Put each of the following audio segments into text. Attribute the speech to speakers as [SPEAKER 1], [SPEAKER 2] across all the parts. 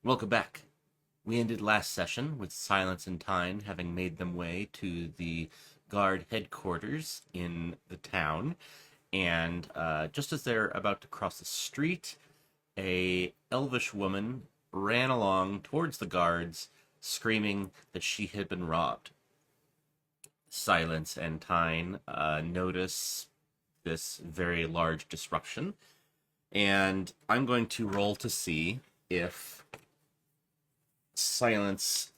[SPEAKER 1] Welcome back. We ended last session with Silence and Tyne having made them way to the guard headquarters in the town, and just as they're about to cross the street, a elvish woman ran along towards the guards, screaming that she had been robbed. Silence and Tyne notice this very large disruption, and I'm going to roll to see if Silence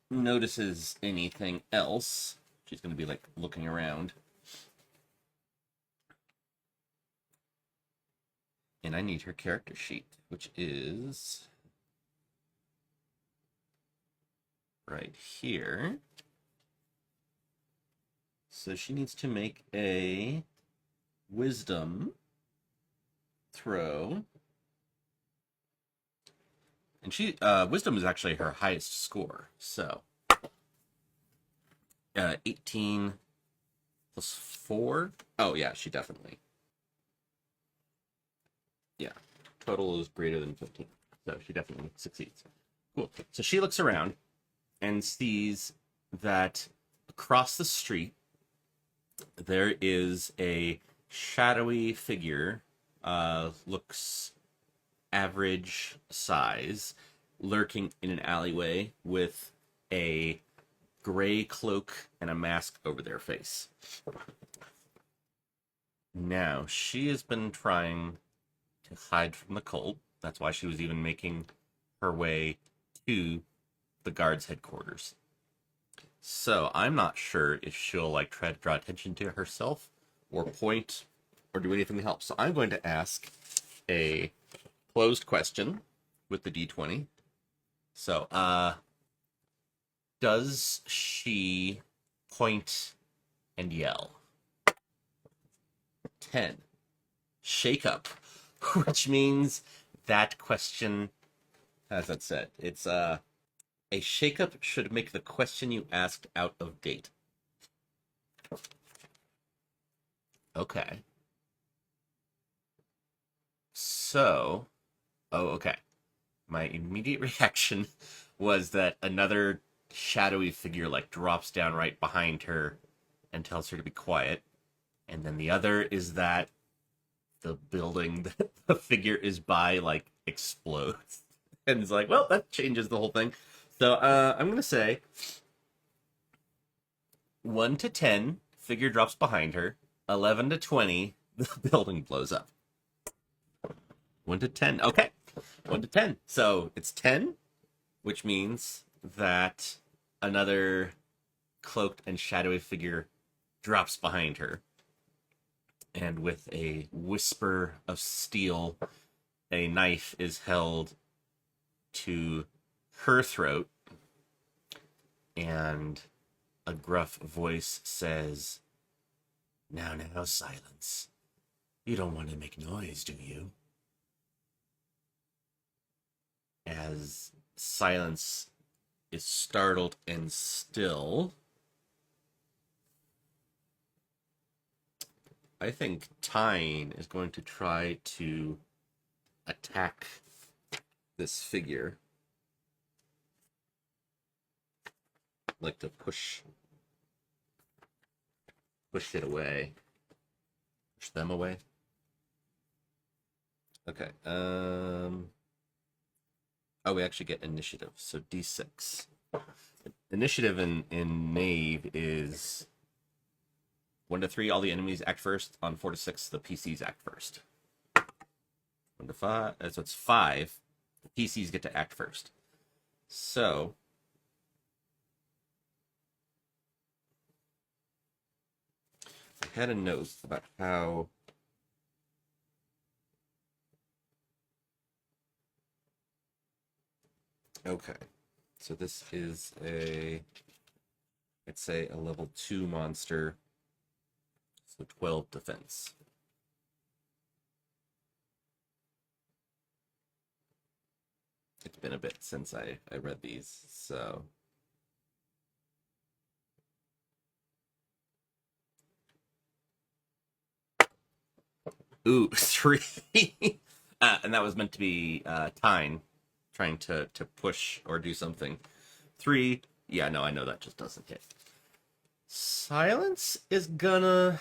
[SPEAKER 1] notices anything else. She's going to be like looking around. And I need her character sheet, which is right here. So she needs to make a wisdom throw. And she wisdom is actually her highest score. So 18 plus 4. Oh yeah, she definitely. Yeah. Total is greater than 15. So she definitely succeeds. Cool. So she looks around and sees that across the street there is a shadowy figure, looks average size, lurking in an alleyway with a gray cloak and a mask over their face. Now, she has been trying to hide from the cult. That's why she was even making her way to the guards' headquarters. So I'm not sure if she'll like try to draw attention to herself or point or do anything to help. So I'm going to ask a closed question with the D20. So, does she point and yell? 10. Shake up, which means that question, as that said, it's a shakeup should make the question you asked out of date. Okay. So, okay. My immediate reaction was that another shadowy figure like drops down right behind her and tells her to be quiet. And then the other is that the building that the figure is by like explodes. And it's like, well, that changes the whole thing. So I'm going to say 1 to 10, figure drops behind her. 11 to 20, the building blows up. 1 to 10. Okay. 1 to 10. So it's 10, which means that another cloaked and shadowy figure drops behind her. And with a whisper of steel, a knife is held to her throat, and a gruff voice says, Now, Silence. You don't want to make noise, do you?" As Silence is startled and still, I think Tyne is going to try to attack this figure. Like to push it away. Push them away. Okay. Oh, we actually get initiative. So D6. Initiative in Knave is 1 to 3, all the enemies act first. On 4 to 6, the PCs act first. 1 to 5, so it's 5. The PCs get to act first. So I had a note about how okay. So this is I'd say a level 2 monster. So 12 defense. It's been a bit since I read these, so ooh, 3. And that was meant to be Tyne. trying to push or do something. 3, yeah, no, I know that just doesn't hit. Silence is gonna...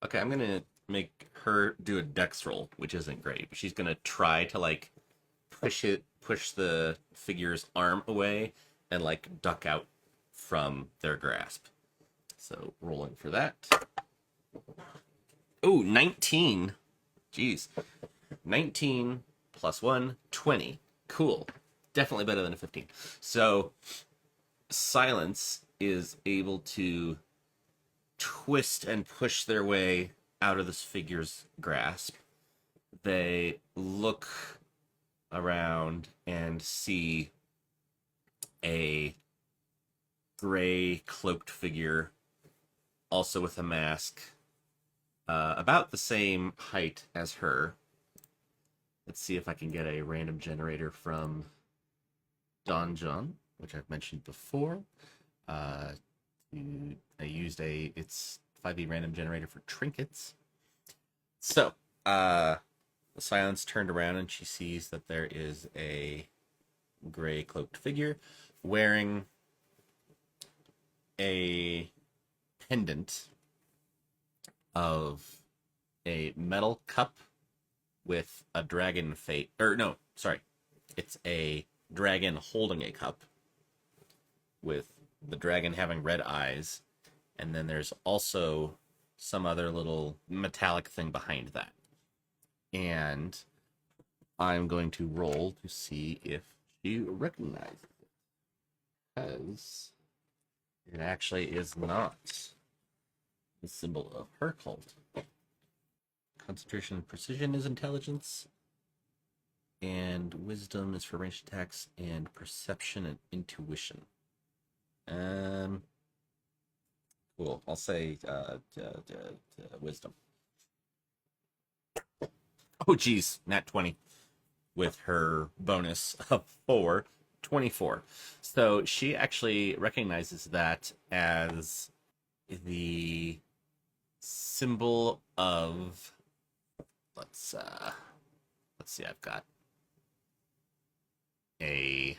[SPEAKER 1] Okay, I'm gonna make her do a dex roll, which isn't great. But she's gonna try to, like, push the figure's arm away and, like, duck out from their grasp. So, rolling for that. Oh, 19. Jeez. 19 plus 1, 20. Cool. Definitely better than a 15. So, Silence is able to twist and push their way out of this figure's grasp. They look around and see a gray cloaked figure, also with a mask, about the same height as her. Let's see if I can get a random generator from Don John, which I've mentioned before. I used it's 5e random generator for trinkets. So, the Silence turned around and she sees that there is a gray cloaked figure wearing a pendant of a metal cup with a dragon face. Or, no, sorry. It's a dragon holding a cup with the dragon having red eyes. And then there's also some other little metallic thing behind that. And I'm going to roll to see if she recognizes it. Because it actually is not the symbol of her cult. Concentration and precision is intelligence. And wisdom is for ranged attacks, and perception and intuition. Cool. I'll say wisdom. Oh, geez. Nat 20 with her bonus of 4, 24. So she actually recognizes that as the symbol of... Let's see, I've got a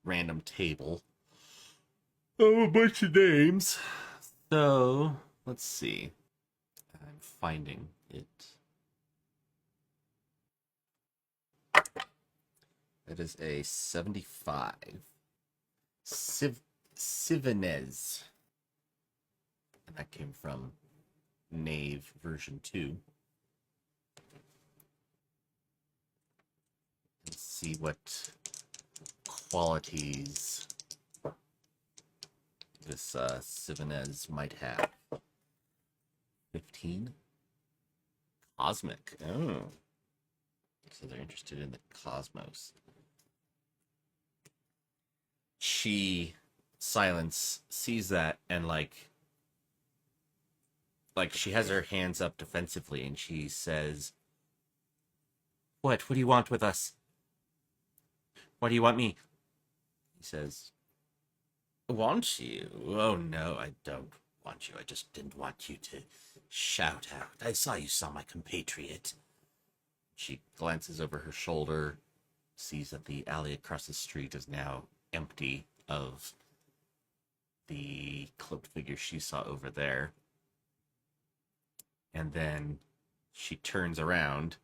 [SPEAKER 1] random table of a bunch of names. So, let's see. I'm finding it. It is a 75. Sivanez. And that came from Knave version 2. Let's see what qualities this Sivanez might have. 15. Cosmic. Oh. So they're interested in the cosmos. Silence, sees that and like she has her hands up defensively and she says, What do you want with us? Why do you want me? He says, Want you? Oh no, I don't want you. I just didn't want you to shout out. I saw you saw my compatriot. She glances over her shoulder, sees that the alley across the street is now empty of the cloaked figure she saw over there. And then she turns around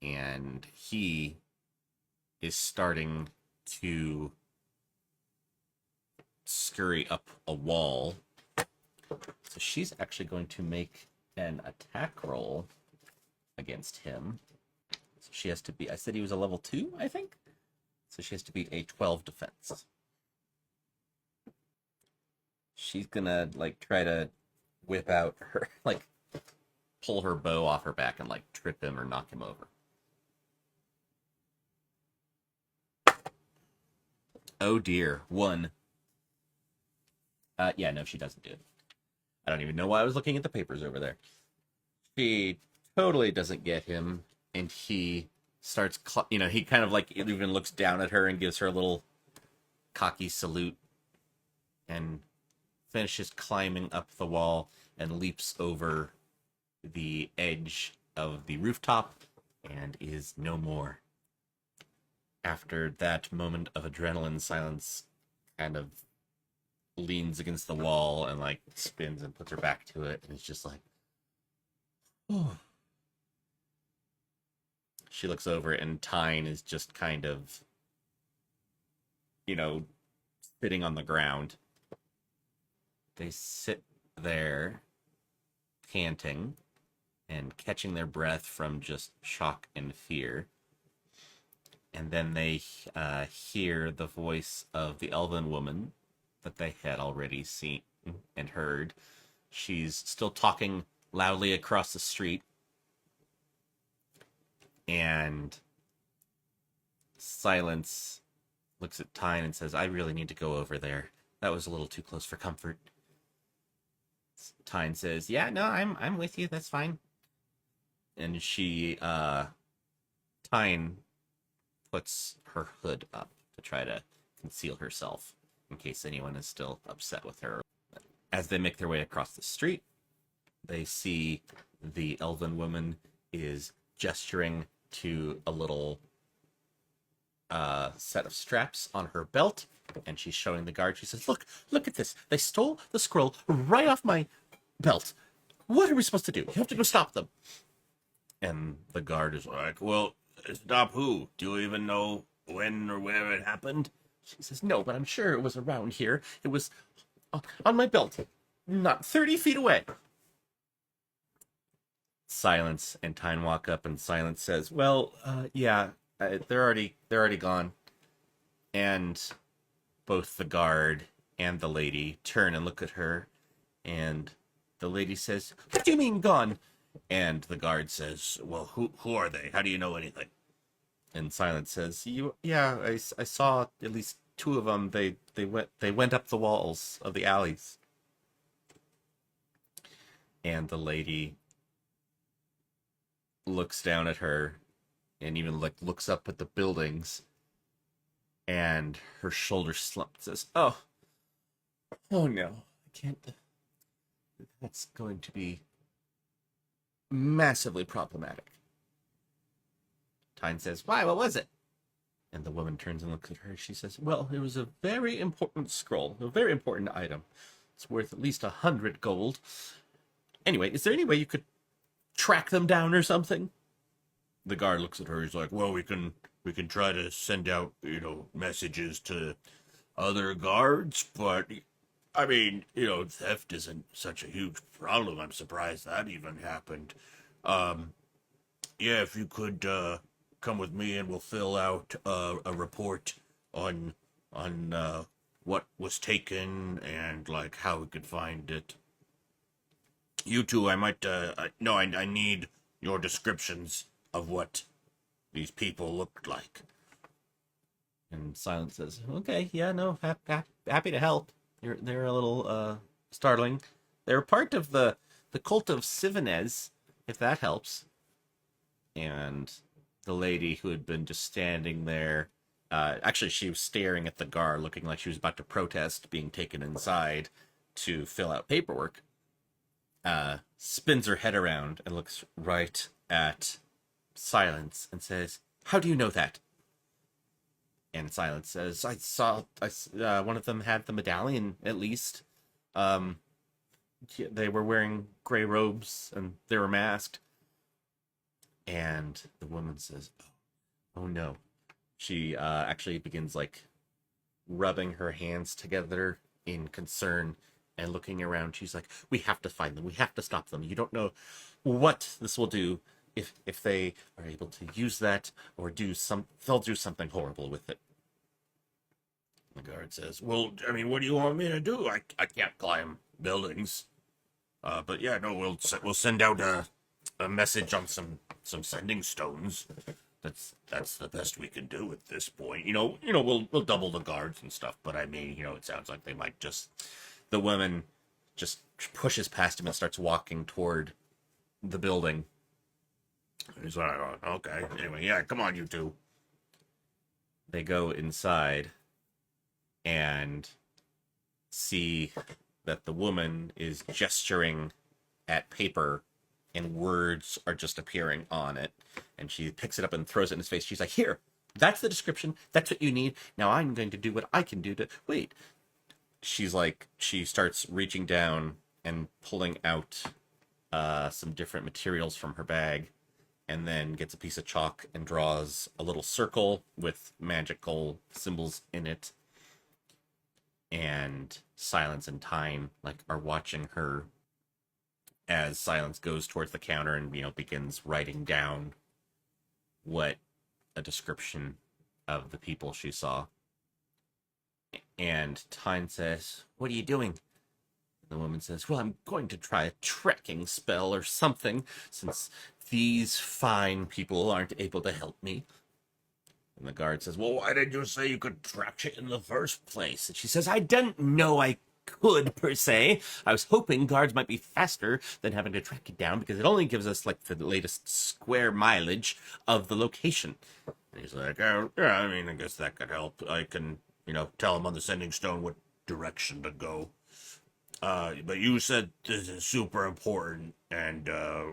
[SPEAKER 1] and he is starting to scurry up a wall. So she's actually going to make an attack roll against him. So she has to be, I said he was a level 2, I think? So she has to beat a 12 defense. She's gonna, like, try to whip out her, like, pull her bow off her back and, like, trip him or knock him over. Oh dear, 1. Yeah, no, she doesn't do it. I don't even know why I was looking at the papers over there. She totally doesn't get him, and he starts, he kind of, like, even looks down at her and gives her a little cocky salute, and finishes climbing up the wall and leaps over the edge of the rooftop and is no more. After that moment of adrenaline, Silence kind of leans against the wall and like spins and puts her back to it, and it's just like, oh. She looks over, and Tyne is just kind of, you know, sitting on the ground. They sit there, panting and catching their breath from just shock and fear. And then they hear the voice of the elven woman that they had already seen and heard. She's still talking loudly across the street. And Silence looks at Tyne and says, I really need to go over there. That was a little too close for comfort. Tyne says, yeah, no, I'm with you. That's fine. And Tyne puts her hood up to try to conceal herself in case anyone is still upset with her. As they make their way across the street, they see the elven woman is gesturing to a little set of straps on her belt, and she's showing the guard. She says, look at this. They stole the scroll right off my belt. What are we supposed to do? You have to go stop them. And the guard is like, well, stop who? Do you even know when or where it happened? She says, no, but I'm sure it was around here. It was on my belt, not 30 feet away. Silence and Tyne walk up, and Silence says, well, yeah, they're already gone. And both the guard and the lady turn and look at her, and the lady says, what do you mean gone? And the guard says, well, who are they? How do you know anything? And Silence says, I saw at least two of them. They went up the walls of the alleys. And the lady looks down at her and even like looks up at the buildings, and her shoulders slump. Says, oh no, I can't. That's going to be massively problematic. Tyne says, why? What was it? And the woman turns and looks at her. She says, well, it was a very important scroll, a very important item. It's worth at least 100 gold. Anyway, is there any way you could track them down or something? The guard looks at her. He's like, well, we can try to send out, messages to other guards, but I mean, theft isn't such a huge problem. I'm surprised that even happened. Yeah, if you could come with me, and we'll fill out a report on what was taken and like how we could find it. You two, I might I need your descriptions of what these people looked like. And Silence says, okay, yeah, no, happy to help. They're a little startling. They're part of the cult of Sivanez, if that helps. And the lady who had been just standing there, actually she was staring at the guard, looking like she was about to protest being taken inside to fill out paperwork, spins her head around and looks right at Silence and says, how do you know that? And Silence says, I saw one of them had the medallion, at least. They were wearing gray robes, and they were masked. And the woman says, oh no. She actually begins, like, rubbing her hands together in concern and looking around. She's like, we have to find them. We have to stop them. You don't know what this will do. If they are able to use that or they'll do something horrible with it. The guard says, well, I mean, what do you want me to do? I can't climb buildings. But yeah, no, we'll send out a message on some sending stones. That's the best we can do at this point. We'll double the guards and stuff, but I mean, it sounds like they might the woman just pushes past him and starts walking toward the building. He's like, oh, okay. Anyway, yeah, come on, you two. They go inside and see that the woman is gesturing at paper and words are just appearing on it. And she picks it up and throws it in his face. She's like, here, That's the description. That's what you need. Now I'm going to do what I can do to... Wait. She's like... She starts reaching down and pulling out some different materials from her bag, and then gets a piece of chalk and draws a little circle with magical symbols in it. And Silence and Time like are watching her as Silence goes towards the counter and, you know, begins writing down what a description of the people she saw. And Time says, "What are you doing?" The woman says, "Well, I'm going to try a tracking spell or something, since these fine people aren't able to help me." And the guard says, "Well, why did you say you could track it in the first place?" And she says, "I didn't know I could, per se. I was hoping guards might be faster than having to track it down, because it only gives us, like, the latest square mileage of the location." And he's like, "Oh, yeah, I mean, I guess that could help. I can, you know, tell him on the sending stone what direction to go. But you said this is super important and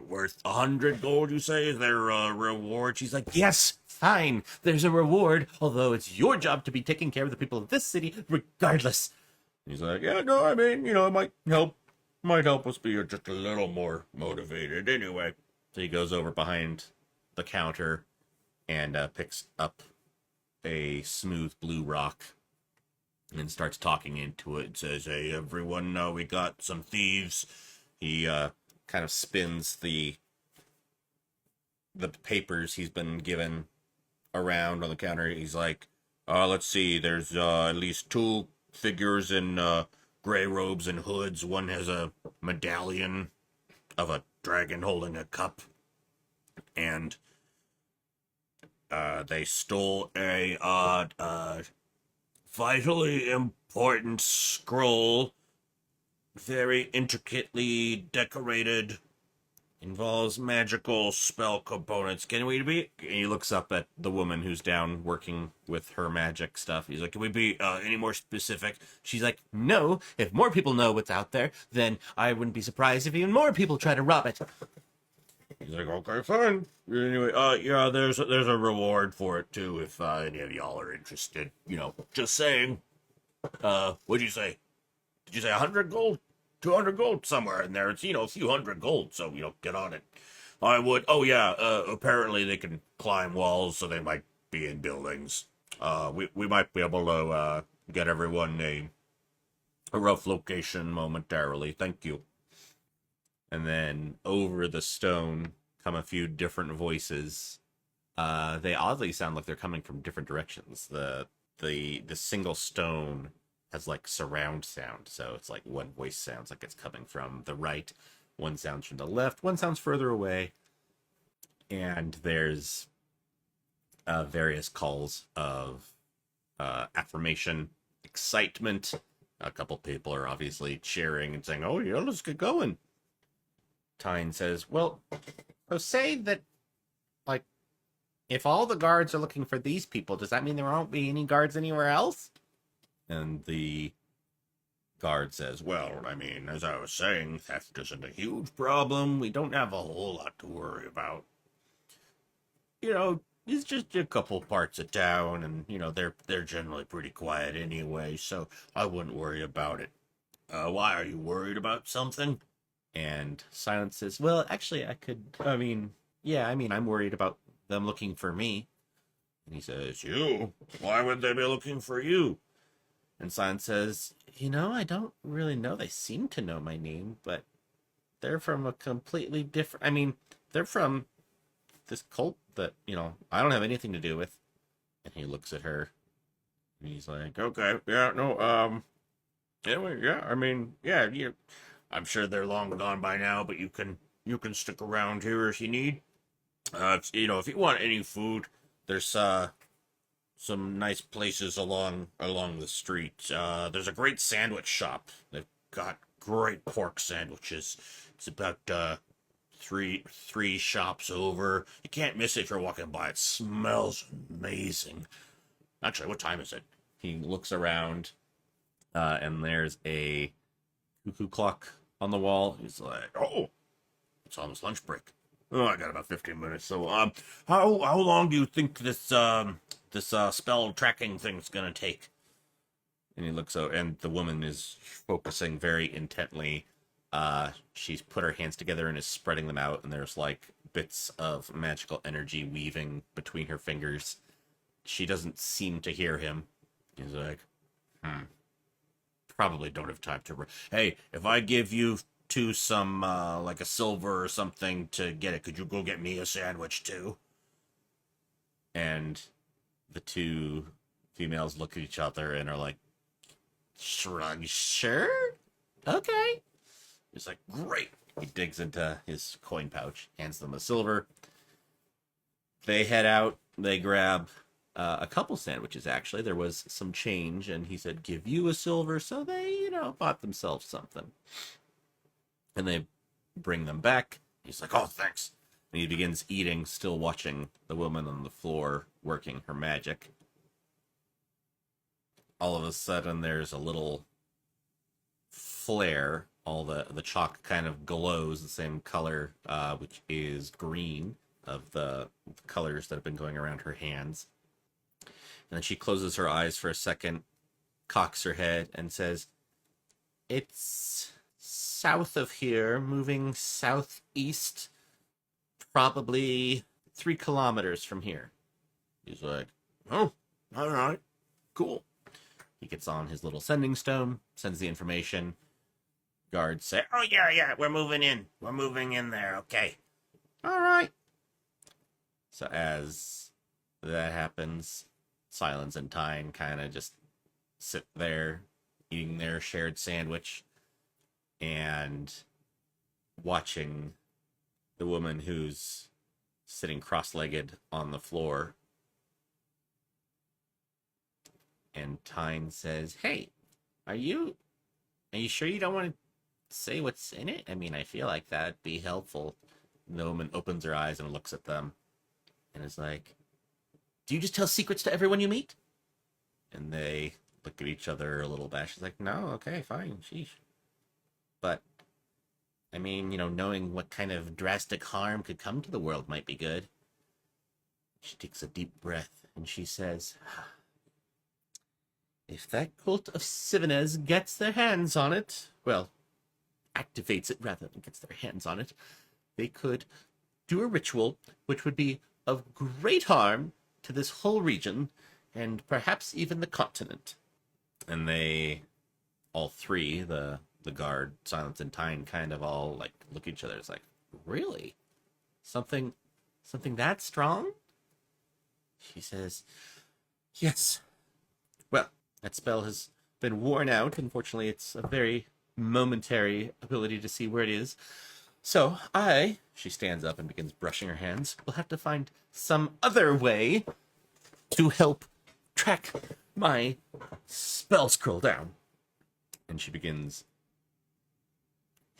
[SPEAKER 1] worth 100 gold, you say? Is there a reward?" She's like, "Yes, fine. There's a reward, although it's your job to be taking care of the people of this city regardless." He's like, "Yeah, no, I mean, you know, it might help us be just a little more motivated anyway." So he goes over behind the counter and picks up a smooth blue rock and starts talking into it. It says, "Hey, everyone, we got some thieves." He kind of spins the papers he's been given around on the counter. He's like, "Let's see, there's at least two figures in gray robes and hoods. One has a medallion of a dragon holding a cup, and they stole a vitally important scroll, very intricately decorated, involves magical spell components. Can we be..." And he looks up at the woman who's down working with her magic stuff. He's like, "Can we be any more specific?" She's like, "No, if more people know what's out there, then I wouldn't be surprised if even more people try to rob it." He's like, "Okay, fine. Anyway, yeah, there's a reward for it too, if any of y'all are interested. You know, just saying." What'd you say? Did you say 100 gold? 200 gold? Somewhere in there. It's, you know, a few hundred gold, so, you know, get on it. I would. Oh, yeah, apparently they can climb walls, so they might be in buildings. We might be able to, get everyone a rough location momentarily. Thank you." And then over the stone come a few different voices. They oddly sound like they're coming from different directions. The single stone has like surround sound, so it's like one voice sounds like it's coming from the right, one sounds from the left, one sounds further away, and there's various calls of affirmation, excitement. A couple people are obviously cheering and saying, "Oh yeah, let's get going." Tyne says, "Well, so say that, like, if all the guards are looking for these people, does that mean there won't be any guards anywhere else?" And the guard says, "Well, I mean, as I was saying, theft isn't a huge problem. We don't have a whole lot to worry about. You know, it's just a couple parts of town, and, you know, they're generally pretty quiet anyway, so I wouldn't worry about it. Why, are you worried about something?" And Silence says, "Well, actually, I'm worried about them looking for me." And he says, "You? Why would they be looking for you?" And Silence says, "You know, I don't really know. They seem to know my name, but they're from a completely different... I mean, they're from this cult that, you know, I don't have anything to do with." And he looks at her, and he's like, "Okay, yeah, no, anyway, yeah, I mean, yeah, I'm sure they're long gone by now, but you can stick around here if you need. You know, if you want any food, there's some nice places along the street. There's a great sandwich shop. They've got great pork sandwiches. It's about three shops over. You can't miss it if you're walking by. It smells amazing. Actually, what time is it?" He looks around, and there's a cuckoo clock on the wall. He's like, "Oh, it's almost lunch break. Oh, I got about 15 minutes. So, how long do you think this this spell tracking thing's gonna take? And he looks over, and the woman is focusing very intently. She's put her hands together and is spreading them out, and there's like bits of magical energy weaving between her fingers. She doesn't seem to hear him. He's like, probably don't have time to. Hey, if I give you two some like a silver or something to get it, could you go get me a sandwich too? And the two females look at each other and are like, shrug, sure, okay. He's like, great. He digs into his coin pouch, hands them a silver. They head out. They grab a couple sandwiches, actually. There was some change, and he said, give you a silver. So they, bought themselves something. And they bring them back. He's like, oh, thanks. And he begins eating, still watching the woman on the floor working her magic. All of a sudden, there's a little flare. All the chalk kind of glows the same color, which is green, of the colors that have been going around her hands. And then she closes her eyes for a second, cocks her head, and says, it's south of here, moving southeast, probably 3 kilometers from here. He's like, oh, all right, cool. He gets on his little sending stone, sends the information. Guards say, oh, yeah, we're moving in. We're moving in there, okay. All right. So as that happens, Silence and Tyne kind of just sit there eating their shared sandwich and watching the woman who's sitting cross-legged on the floor. And Tyne says, hey, are you sure you don't want to say what's in it? I mean, I feel like that'd be helpful. And the woman opens her eyes and looks at them and is like, do you just tell secrets to everyone you meet? And they look at each other a little abashed. She's like, no, okay, fine, sheesh. But, I mean, knowing what kind of drastic harm could come to the world might be good. She takes a deep breath and she says, if that cult of Sivanez gets their hands on it, well, activates it rather than gets their hands on it, they could do a ritual which would be of great harm to this whole region and perhaps even the continent. And they, all three, the guard, Silence, and Tyne, kind of all like look at each other. It's like, really? Something that strong? She says, yes. Well, that spell has been worn out. Unfortunately, it's a very momentary ability to see where it is. So she stands up and begins brushing her hands, will have to find some other way to help track my spell scroll down. And she begins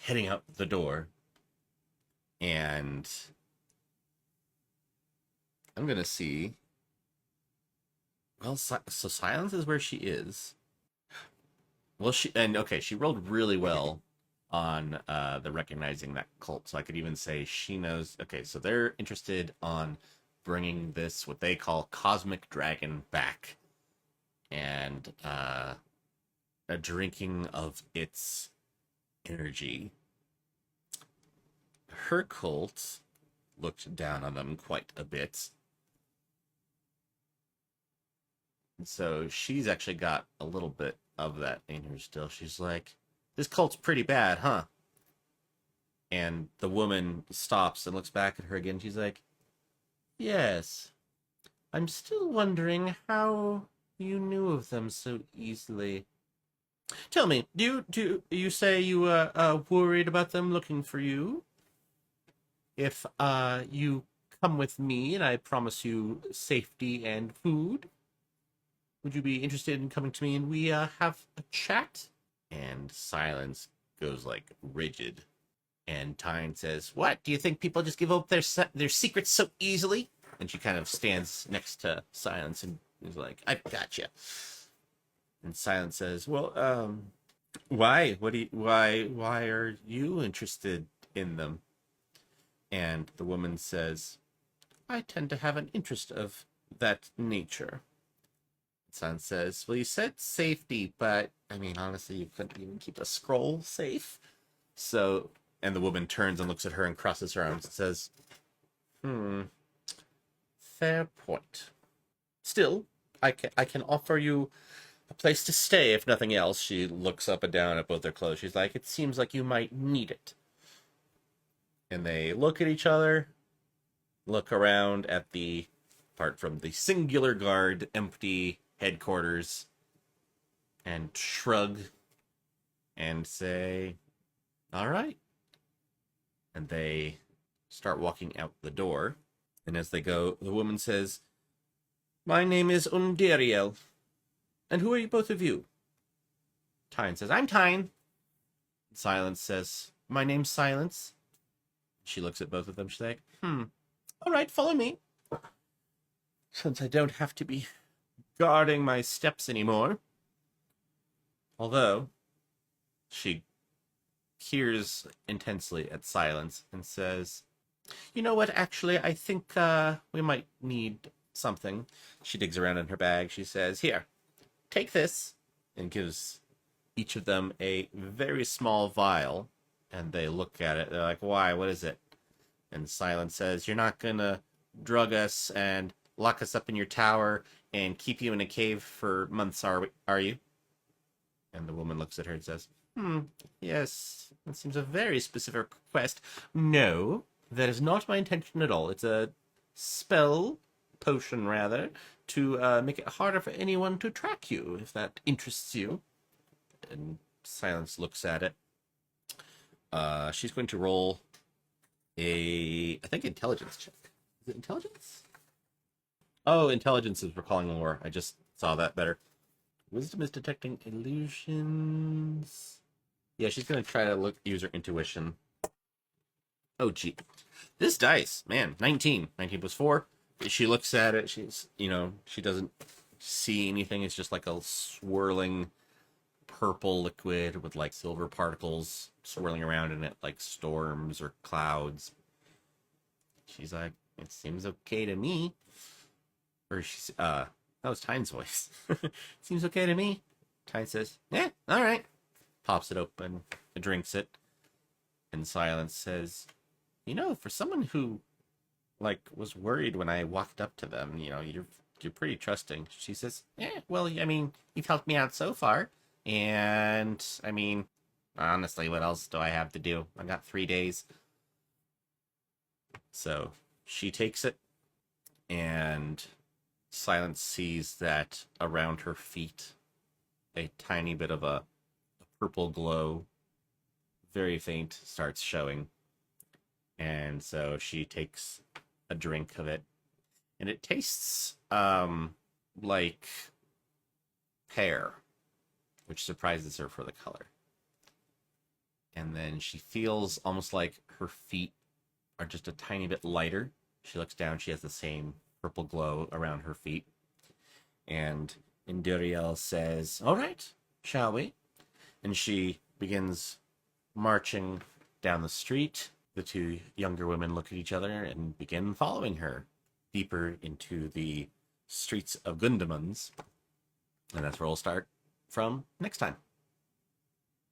[SPEAKER 1] heading out the door. And I'm going to see. Well, so Silence is where she is. Well, she rolled really well on the recognizing that cult. So I could even say she knows. Okay, so they're interested on bringing this, what they call cosmic dragon, back. And a drinking of its energy. Her cult looked down on them quite a bit. And so she's actually got a little bit of that in her still. She's like, this cult's pretty bad, huh? And the woman stops and looks back at her again. She's like, yes. I'm still wondering how you knew of them so easily. Tell me, do you say you were worried about them looking for you? If you come with me and I promise you safety and food, would you be interested in coming to me and we have a chat? And Silence goes like rigid. And Tyne says, what? Do you think people just give up their secrets so easily? And she kind of stands next to Silence and is like, I've got you. And Silence says, well, why? Why are you interested in them? And the woman says, I tend to have an interest of that nature? Silence says, well, you said safety, but, I mean, honestly, you couldn't even keep a scroll safe. So, and the woman turns and looks at her and crosses her arms and says, fair point. Still, I can offer you a place to stay, if nothing else. She looks up and down at both their clothes. She's like, it seems like you might need it. And they look at each other, look around at the, apart from the singular guard, empty headquarters, and shrug and say, all right. And they start walking out the door. And as they go, the woman says, my name is Undiriel. And who are you, both of you? Tyne says, I'm Tyne. Silence says, my name's Silence. She looks at both of them. She's like, all right, follow me. Since I don't have to be guarding my steps anymore. Although, she peers intensely at Silence and says, you know what, actually, I think we might need something. She digs around in her bag. She says, here, take this, and gives each of them a very small vial. And they look at it. They're like, why? What is it? And Silence says, you're not going to drug us and lock us up in your tower and keep you in a cave for months, are you? And the woman looks at her and says, yes, that seems a very specific request. No, that is not my intention at all. It's a spell, potion rather, to make it harder for anyone to track you, if that interests you. And Silence looks at it. She's going to roll I think, intelligence check. Is it intelligence? Oh, intelligence is recalling lore. I just saw that better. Wisdom is detecting illusions. Yeah, she's going to try to use her intuition. Oh, gee. This dice, man, 19. 19 plus 4. She looks at it. She's, she doesn't see anything. It's just like a swirling purple liquid with like silver particles swirling around in it like storms or clouds. She's like, it seems okay to me. Or she's, that was Tyne's voice. Seems okay to me. Tyne says, yeah, all right. Pops it open, drinks it. And Silence says, for someone who, was worried when I walked up to them, you're pretty trusting. She says, yeah, well, I mean, you've helped me out so far. And, I mean, honestly, what else do I have to do? I got 3 days. So she takes it, and Silence sees that around her feet, a tiny bit of a purple glow, very faint, starts showing. And so she takes a drink of it, and it tastes like pear, which surprises her for the color. And then she feels almost like her feet are just a tiny bit lighter. She looks down, she has the same purple glow around her feet. And Induriel says, all right, shall we? And she begins marching down the street. The two younger women look at each other and begin following her deeper into the streets of Gundamans. And that's where we'll start from next time.